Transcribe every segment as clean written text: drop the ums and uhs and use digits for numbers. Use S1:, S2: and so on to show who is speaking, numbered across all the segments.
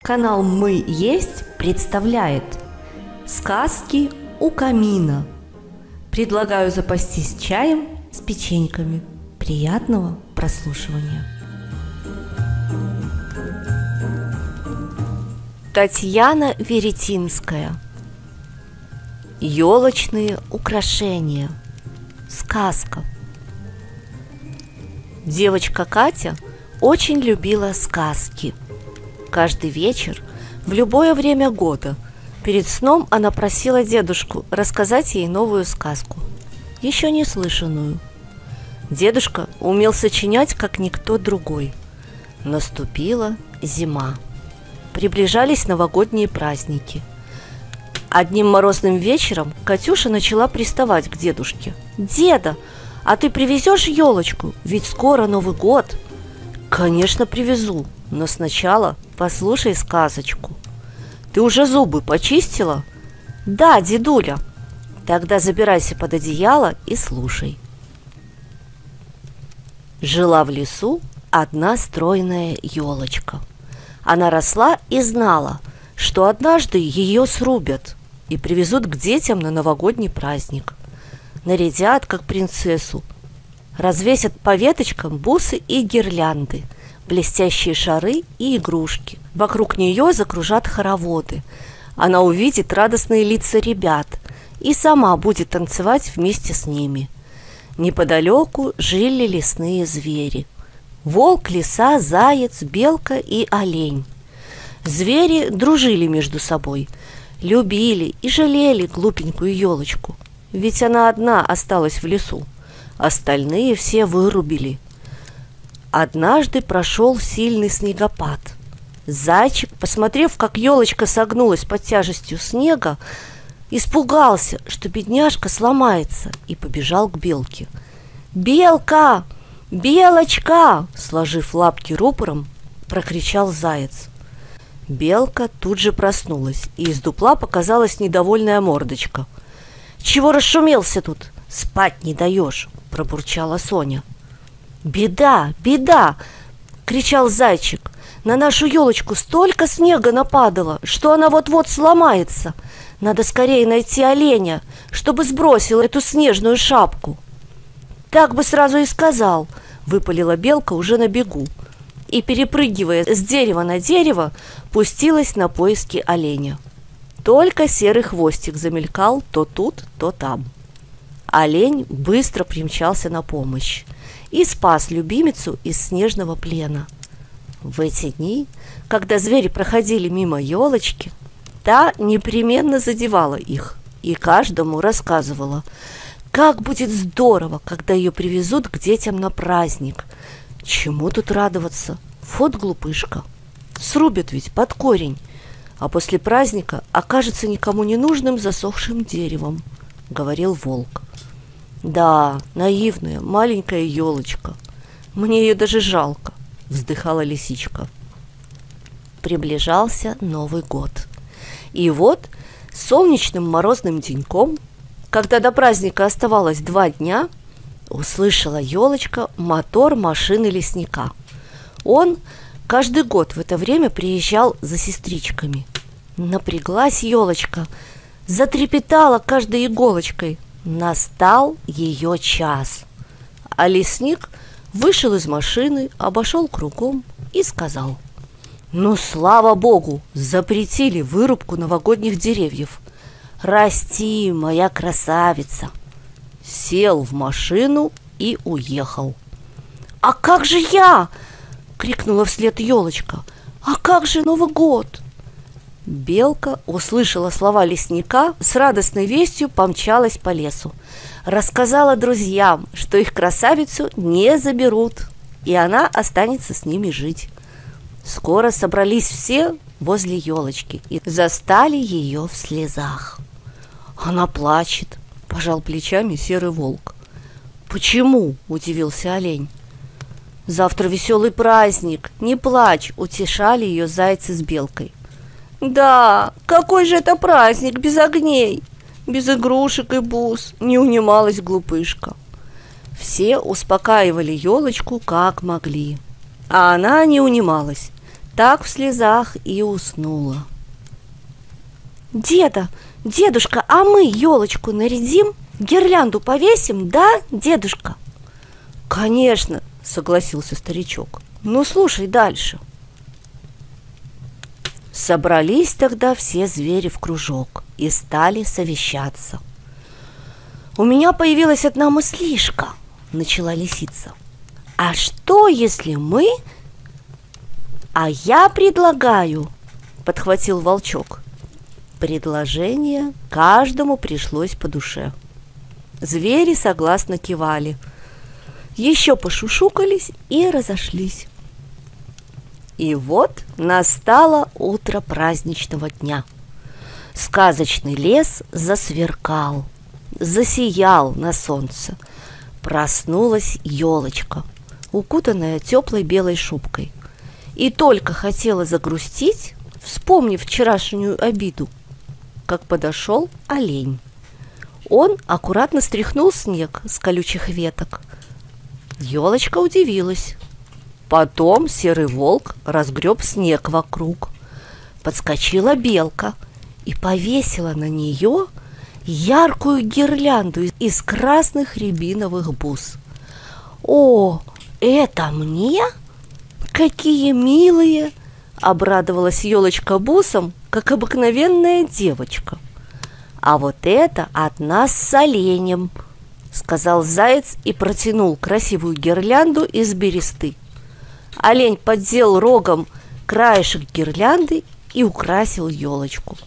S1: Канал «Мы есть» представляет сказки у камина. Предлагаю запастись чаем с печеньками. Приятного прослушивания. Татьяна Веретинская. Ёлочные украшения. Сказка. Девочка Катя очень любила сказки. Каждый вечер, в любое время года, перед сном она просила дедушку рассказать ей новую сказку, еще не слышанную. Дедушка умел сочинять, как никто другой. Наступила зима. Приближались новогодние праздники. Одним морозным вечером Катюша начала приставать к дедушке. «Деда, а ты привезешь елочку? Ведь скоро Новый год!» «Конечно, привезу, но сначала послушай сказочку. Ты уже зубы почистила?» «Да, дедуля». «Тогда забирайся под одеяло и слушай». Жила в лесу одна стройная елочка. Она росла и знала, что однажды ее срубят и привезут к детям на новогодний праздник. Нарядят, как принцессу, развесят по веточкам бусы и гирлянды, блестящие шары и игрушки. Вокруг нее закружат хороводы. Она увидит радостные лица ребят и сама будет танцевать вместе с ними. Неподалеку жили лесные звери: волк, лиса, заяц, белка и олень. Звери дружили между собой, любили и жалели глупенькую елочку, ведь она одна осталась в лесу. Остальные все вырубили. Однажды прошел сильный снегопад. Зайчик, посмотрев, как елочка согнулась под тяжестью снега, испугался, что бедняжка сломается, и побежал к белке. «Белка! Белочка!» — сложив лапки рупором, прокричал заяц. Белка тут же проснулась, и из дупла показалась недовольная мордочка. «Чего расшумелся тут? Спать не даешь!» — пробурчала Соня. «Беда, беда!» — кричал зайчик. «На нашу елочку столько снега нападало, что она вот-вот сломается. Надо скорее найти оленя, чтобы сбросил эту снежную шапку». «Так бы сразу и сказал», — выпалила белка уже на бегу, и, перепрыгивая с дерева на дерево, пустилась на поиски оленя. Только серый хвостик замелькал то тут, то там. Олень быстро примчался на помощь и спас любимицу из снежного плена. В эти дни, когда звери проходили мимо елочки, та непременно задевала их и каждому рассказывала, как будет здорово, когда ее привезут к детям на праздник. Чему тут радоваться? Вот глупышка. Срубят ведь под корень, а после праздника окажется никому не нужным засохшим деревом, говорил волк. «Да, наивная маленькая елочка. Мне ее даже жалко», — вздыхала лисичка. Приближался Новый год. И вот солнечным морозным деньком, когда до праздника оставалось 2 дня, услышала елочка мотор машины лесника. Он каждый год в это время приезжал за сестричками. Напряглась елочка, затрепетала каждой иголочкой. Настал ее час. А лесник вышел из машины, обошел кругом и сказал: «Ну, слава богу, запретили вырубку новогодних деревьев. Расти, моя красавица!» Сел в машину и уехал. «А как же я?» — крикнула вслед елочка. «А как же Новый год?» Белка услышала слова лесника, с радостной вестью помчалась по лесу. Рассказала друзьям, что их красавицу не заберут, и она останется с ними жить. Скоро собрались все возле елочки и застали ее в слезах. «Она плачет», — пожал плечами серый волк. «Почему?» — удивился олень. «Завтра веселый праздник, не плачь», — утешали ее зайцы с белкой. «Да, какой же это праздник без огней, без игрушек и бус», — не унималась глупышка. Все успокаивали елочку как могли, а она не унималась. Так в слезах и уснула. Дедушка, а мы елочку нарядим, гирлянду повесим, да, дедушка? Конечно, согласился старичок. Ну, слушай дальше. Собрались тогда все звери в кружок и стали совещаться. У меня появилась одна мыслишка, начала лисица. А что, если мы... А я предлагаю, подхватил волчок. Предложение каждому пришлось по душе. Звери согласно кивали. Еще пошушукались и разошлись. И вот настало утро праздничного дня. Сказочный лес засверкал, засиял на солнце. Проснулась елочка, укутанная теплой белой шубкой. И только хотела загрустить, вспомнив вчерашнюю обиду, как подошел олень. Он аккуратно стряхнул снег с колючих веток. Елочка удивилась. Потом серый волк разгреб снег вокруг. Подскочила белка и повесила на нее яркую гирлянду из красных рябиновых бус. «О, это мне? Какие милые!» — обрадовалась елочка бусам, как обыкновенная девочка. «А вот это от нас с оленем», — сказал заяц и протянул красивую гирлянду из бересты. Олень поддел рогом краешек гирлянды и украсил елочку.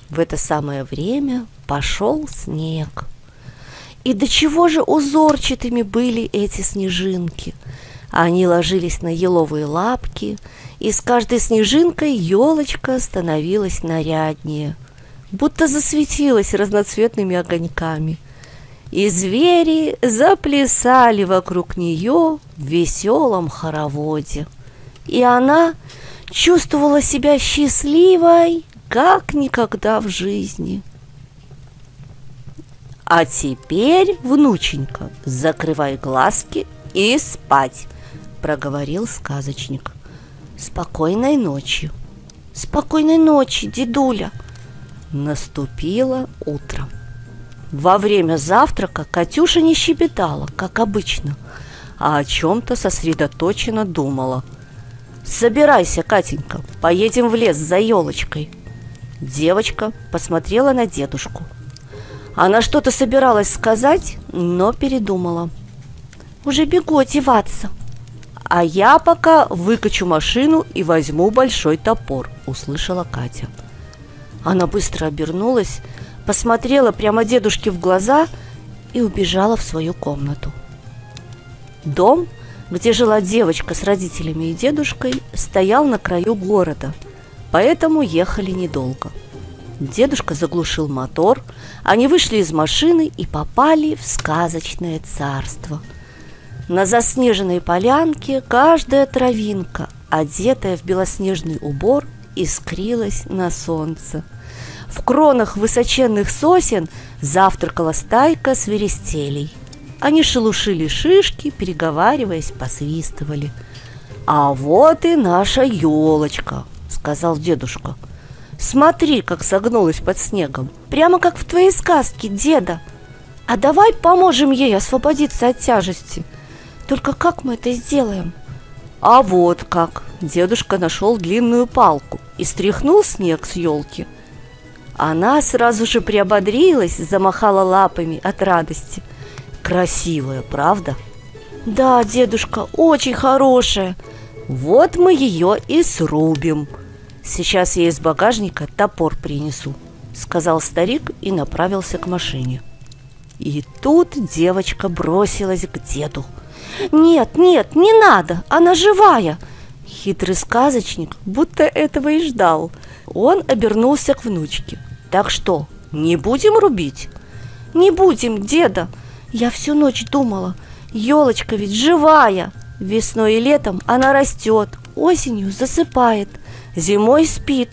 S1: В это самое время пошел снег. И до чего же узорчатыми были эти снежинки! Они ложились на еловые лапки, и с каждой снежинкой елочка становилась наряднее, будто засветилась разноцветными огоньками. И звери заплясали вокруг нее в веселом хороводе. И она чувствовала себя счастливой, как никогда в жизни. А теперь, внученька, закрывай глазки и спать, проговорил сказочник. Спокойной ночи. Спокойной ночи, дедуля. Наступило утро. Во время завтрака Катюша не щебетала, как обычно, а о чем-то сосредоточенно думала. «Собирайся, Катенька, поедем в лес за елочкой». Девочка посмотрела на дедушку. Она что-то собиралась сказать, но передумала. «Уже бегу одеваться». «А я пока выкачу машину и возьму большой топор», — услышала Катя. Она быстро обернулась, посмотрела прямо дедушке в глаза и убежала в свою комнату. Дом, где жила девочка с родителями и дедушкой, стоял на краю города, поэтому ехали недолго. Дедушка заглушил мотор, они вышли из машины и попали в сказочное царство. На заснеженной полянке каждая травинка, одетая в белоснежный убор, искрилась на солнце. В кронах высоченных сосен завтракала стайка свиристелей. Они шелушили шишки, переговариваясь, посвистывали. «А вот и наша елочка», — сказал дедушка. «Смотри, как согнулась под снегом, прямо как в твоей сказке, деда. А давай поможем ей освободиться от тяжести. Только как мы это сделаем?» «А вот как!» Дедушка нашел длинную палку и стряхнул снег с елки. Она сразу же приободрилась, замахала лапами от радости. «Красивая, правда?» «Да, дедушка, очень хорошая». «Вот мы ее и срубим. Сейчас я из багажника топор принесу», — сказал старик и направился к машине. И тут девочка бросилась к деду. «Нет, не надо, она живая!» Хитрый сказочник будто этого и ждал. Он обернулся к внучке. «Так что, не будем рубить?» «Не будем, деда. Я всю ночь думала, елочка ведь живая. Весной и летом она растет, осенью засыпает, зимой спит.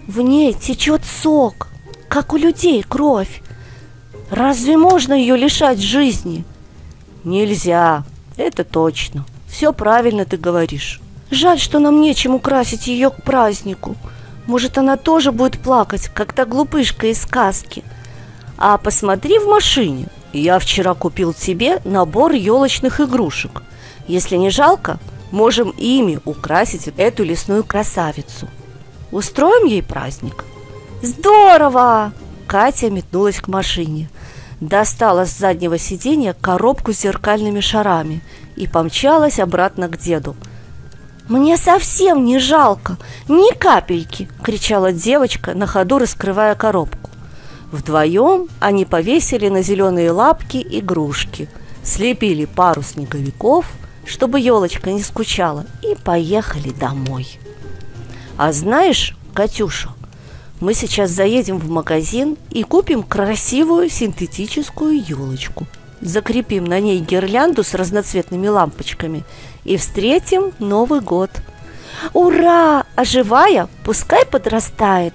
S1: В ней течет сок, как у людей кровь. Разве можно ее лишать жизни?» «Нельзя, это точно. Все правильно ты говоришь. Жаль, что нам нечем украсить ее к празднику. Может, она тоже будет плакать, как та глупышка из сказки. А посмотри в машине. Я вчера купил тебе набор елочных игрушек. Если не жалко, можем ими украсить эту лесную красавицу. Устроим ей праздник? Здорово! Катя метнулась к машине, достала с заднего сиденья коробку с зеркальными шарами и помчалась обратно к деду. «Мне совсем не жалко, ни капельки!» – кричала девочка, на ходу раскрывая коробку. Вдвоем они повесили на зеленые лапки игрушки, слепили пару снеговиков, чтобы елочка не скучала, и поехали домой. А знаешь, Катюша, мы сейчас заедем в магазин и купим красивую синтетическую елочку. Закрепим на ней гирлянду с разноцветными лампочками и встретим Новый год. Ура! А живая пускай подрастает.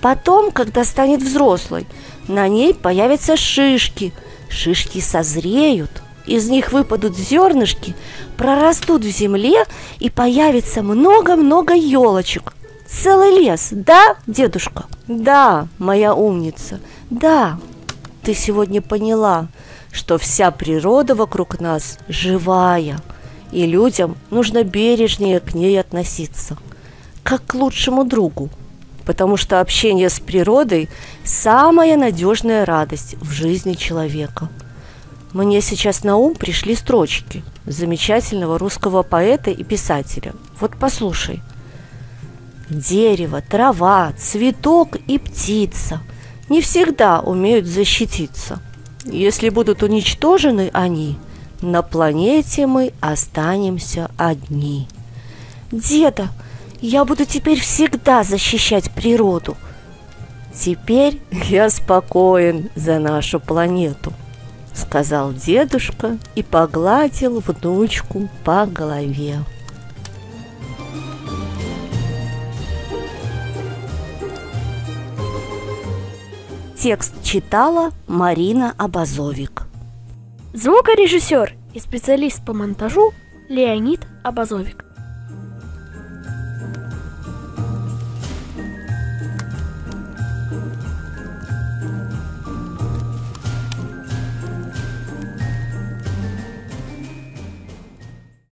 S1: Потом, когда станет взрослой, на ней появятся шишки. Шишки созреют, из них выпадут зернышки, прорастут в земле и появится много-много елочек. Целый лес, да, дедушка? Да, моя умница, да. Ты сегодня поняла, что вся природа вокруг нас живая, и людям нужно бережнее к ней относиться, как к лучшему другу, потому что общение с природой – самая надежная радость в жизни человека. Мне сейчас на ум пришли строчки замечательного русского поэта и писателя. Вот послушай. Дерево, трава, цветок и птица не всегда умеют защититься. Если будут уничтожены они, на планете мы останемся одни. Деда, я буду теперь всегда защищать природу. Теперь я спокоен за нашу планету, сказал дедушка и погладил внучку по голове. Текст читала Марина Абазовик.
S2: Звукорежиссер и специалист по монтажу Леонид Абазовик.